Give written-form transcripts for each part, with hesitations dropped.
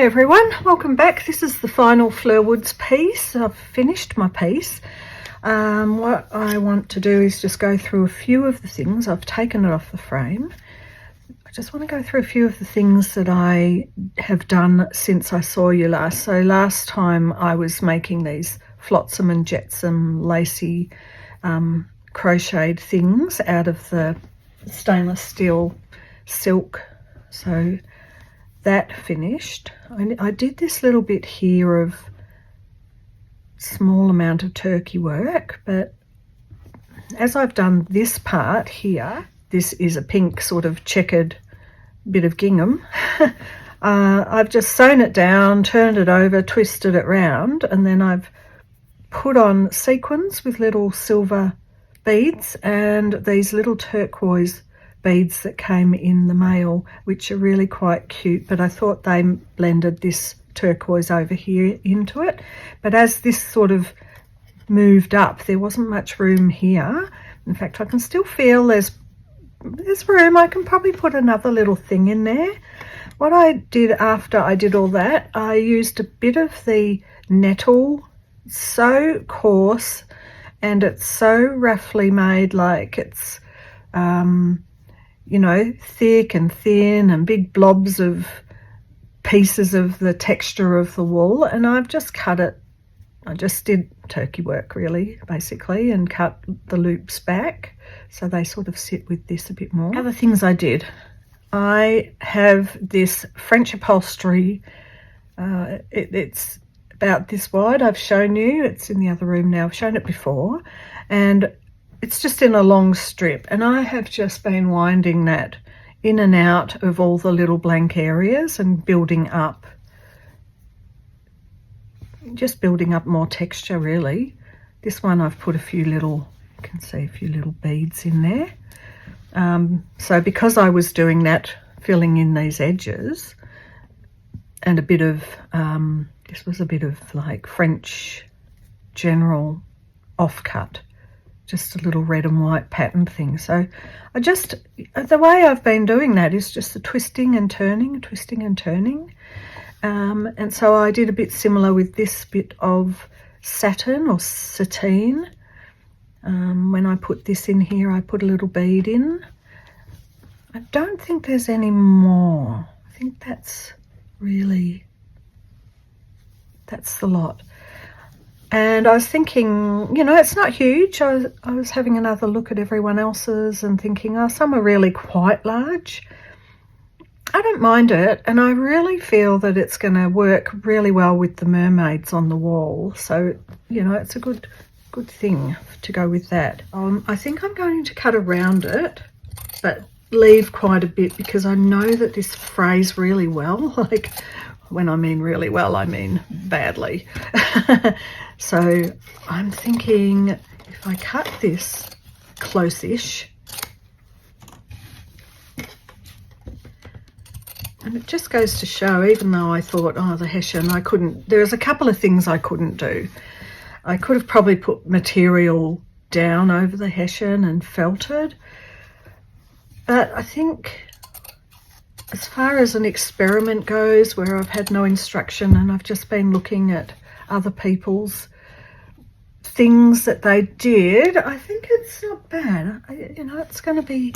everyone, welcome back. This is the final Fleur Woods piece. I've finished my piece. What I want to do is just go through a few of the things. I've taken it off the frame. I just want to go through a few of the things that I have done since I saw you last. So last time I was making these flotsam and jetsam lacy crocheted things out of the stainless steel silk. So that finished. I did this little bit here of small amount of turkey work, but as I've done this part here, this is a pink sort of checkered bit of gingham. I've just sewn it down, turned it over, twisted it round, and then I've put on sequins with little silver beads and these little turquoise beads that came in the mail, which are really quite cute, but I thought they blended this turquoise over here into it. But as this sort of moved up, there wasn't much room here. In fact, I can still feel there's room. I can probably put another little thing in there. What I did after I did all that, I used a bit of the nettle, so coarse, and it's so roughly made, like it's you know, thick and thin and big blobs of pieces of the texture of the wool, and I've just cut it. I just did turkey work really, basically, and cut the loops back so they sort of sit with this a bit more. Other things I did, I have this French upholstery. It's about this wide. I've shown you, it's in the other room now. I've shown it before, and it's just in a long strip, and I have just been winding that in and out of all the little blank areas and building up more texture really. This one I've put a few little, you can see a few little beads in there. So because I was doing that, filling in these edges, and a bit of, this was a bit of like French general offcut, just a little red and white pattern thing. So I just, the way I've been doing that is just the twisting and turning, and so I did a bit similar with this bit of satin or sateen. When I put this in here, I put a little bead in. I don't think there's any more. I think that's the lot. And I was thinking, you know, it's not huge. I was having another look at everyone else's and thinking, oh, some are really quite large. I don't mind it, and I really feel that it's going to work really well with the mermaids on the wall. So, you know, it's a good thing to go with that. I think I'm going to cut around it, but leave quite a bit, because I know that this frays really well. Like, when I mean really well, I mean badly. So I'm thinking if I cut this close-ish, and it just goes to show, even though I thought, oh, the hessian, I couldn't, there's a couple of things I couldn't do. I could have probably put material down over the hessian and felted, but I think as far as an experiment goes, where I've had no instruction and I've just been looking at other people's things that they did, I think it's not bad. You know, it's going to be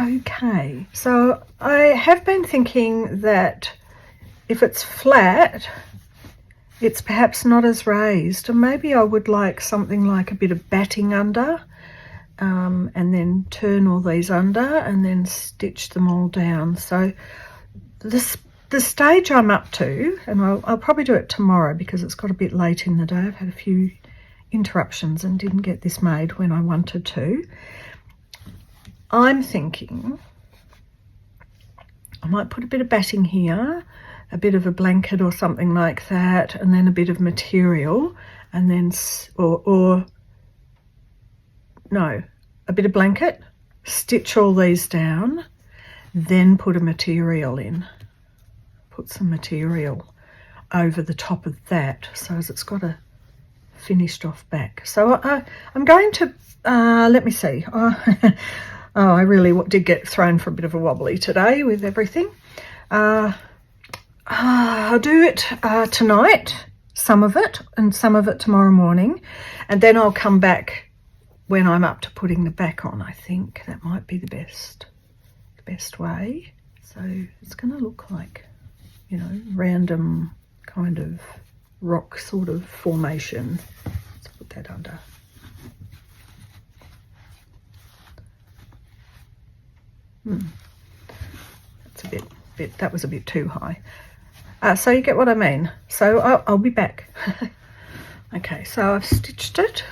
okay. So I have been thinking that if it's flat, it's perhaps not as raised, and maybe I would like something like a bit of batting under, and then turn all these under and then stitch them all down. So the stage I'm up to, and I'll probably do it tomorrow because it's got a bit late in the day. I've had a few interruptions and didn't get this made when I wanted to. I'm thinking I might put a bit of batting here, a bit of a blanket or something like that, and then a bit of material, and then a bit of blanket, stitch all these down, then put a material in. Put some material over the top of that, so as it's got a finished off back. So I'm going to, let me see. I really did get thrown for a bit of a wobbly today with everything. I'll do it tonight, some of it, and some of it tomorrow morning, and then I'll come back when I'm up to putting the back on. I think that might be the best way. So it's going to look like, you know, random kind of rock sort of formation. Let's put that under. That's a bit, that was a bit too high. So you get what I mean. So I'll be back. Okay, so I've stitched it.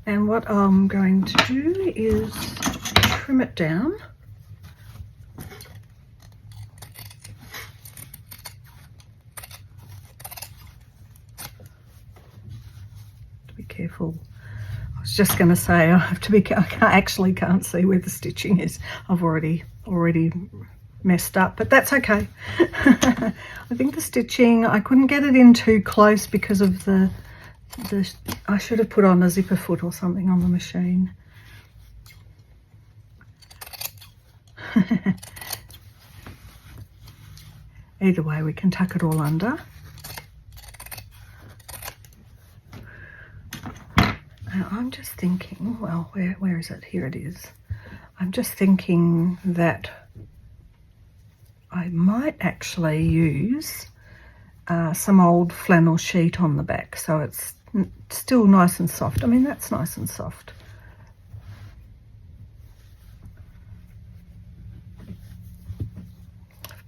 And what I'm going to do is trim it down. Be careful. I was just going to say I have to be. I can't see where the stitching is. I've already messed up, but that's okay. I think the stitching, I couldn't get it in too close because of the. I should have put on a zipper foot or something on the machine. Either way, we can tuck it all under. Now, I'm just thinking, well, where is it? Here it is. I'm just thinking that I might actually use some old flannel sheet on the back, so it's still nice and soft. I mean, that's nice and soft.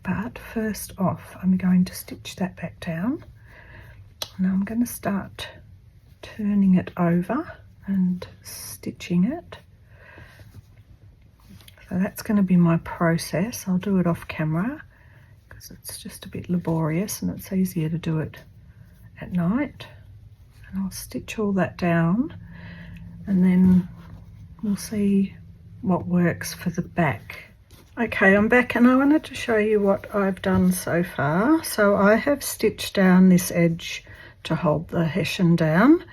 But first off, I'm going to stitch that back down. Now I'm going to start turning it over and stitching it. So that's going to be my process. I'll do it off camera because it's just a bit laborious and it's easier to do it at night. And I'll stitch all that down and then we'll see what works for the back. Okay, I'm back and I wanted to show you what I've done so far. So I have stitched down this edge to hold the hessian down,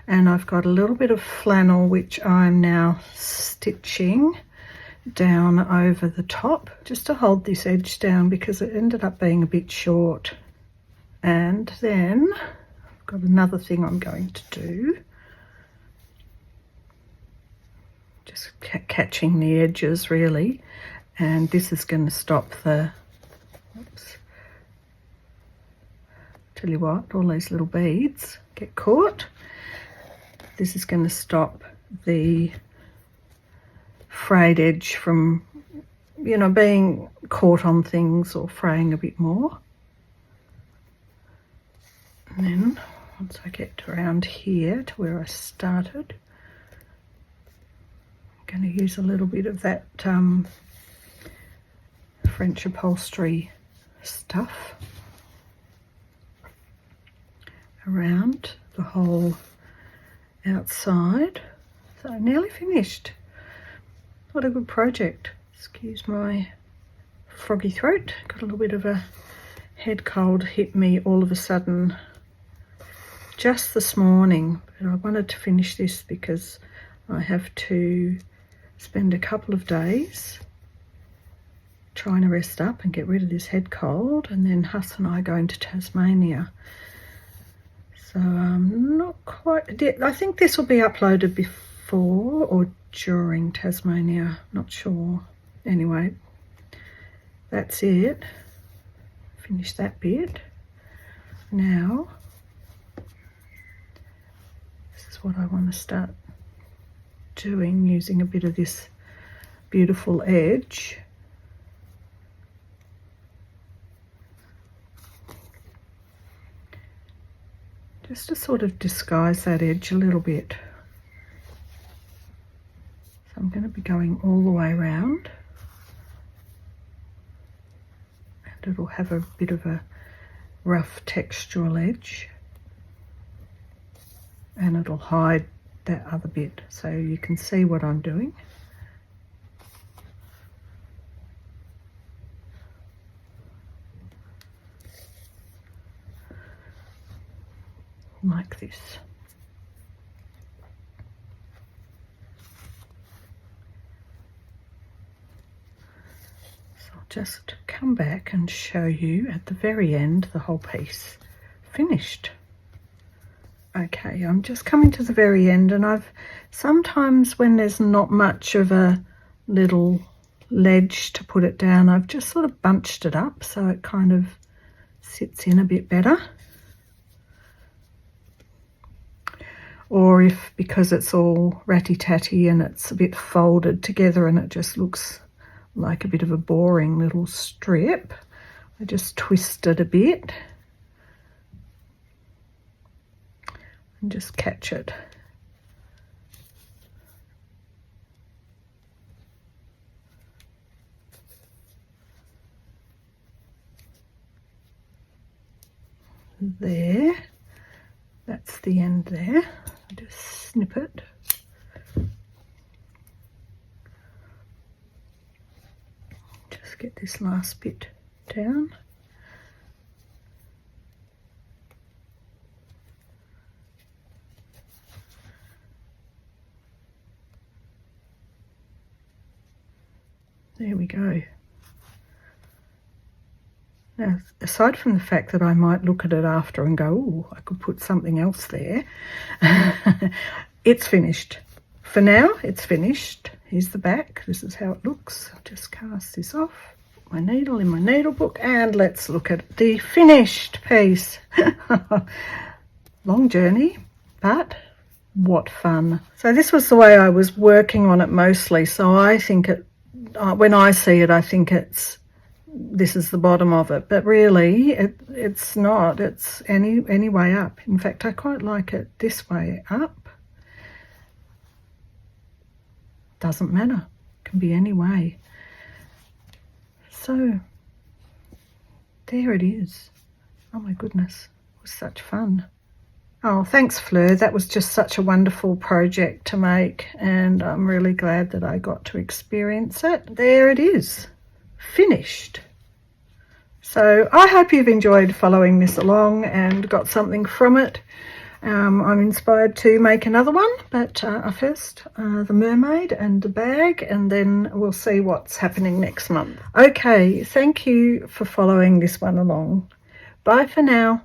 and I've got a little bit of flannel which I'm now stitching down over the top just to hold this edge down because it ended up being a bit short. And then I've got another thing I'm going to do, just catching the edges really, and this is going to stop the, oops, tell you what, all these little beads get caught. This is going to stop the frayed edge from, you know, being caught on things or fraying a bit more. And then once I get around here to where I started, I'm going to use a little bit of that French upholstery stuff around the whole outside. So nearly finished. What a good project. Excuse my froggy throat. Got a little bit of a head cold hit me all of a sudden just this morning, but I wanted to finish this because I have to spend a couple of days trying to rest up and get rid of this head cold, and then Huss and I are going to Tasmania. So not quite, I think this will be uploaded before or during Tasmania, not sure. Anyway, that's it. Finish that bit. Now, this is what I want to start doing, using a bit of this beautiful edge. Just to sort of disguise that edge a little bit. So I'm going to be going all the way around, and it'll have a bit of a rough textural edge, and it'll hide that other bit so you can see what I'm doing. Like this. So I'll just come back and show you at the very end the whole piece finished. Okay, I'm just coming to the very end, and I've sometimes when there's not much of a little ledge to put it down, I've just sort of bunched it up so it kind of sits in a bit better. Or if, because it's all ratty-tatty and it's a bit folded together and it just looks like a bit of a boring little strip, I just twist it a bit and just catch it. There, that's the end there. Just snip it. Just get this last bit down. There we go. Now, aside from the fact that I might look at it after and go, oh, I could put something else there, it's finished. For now, it's finished. Here's the back. This is how it looks. I'll just cast this off, put my needle in my needle book, and let's look at the finished piece. Long journey, but what fun. So this was the way I was working on it mostly. So I think it, when I see it, I think this is the bottom of it, but really it's not. It's any way up. In fact, I quite like it this way up. Doesn't matter, can be any way. So there it is. Oh my goodness, it was such fun. Oh, thanks Fleur, that was just such a wonderful project to make, and I'm really glad that I got to experience it. There it is, finished. So I hope you've enjoyed following this along and got something from it. I'm inspired to make another one, but first the mermaid and the bag, and then we'll see what's happening next month. Okay, thank you for following this one along. Bye for now.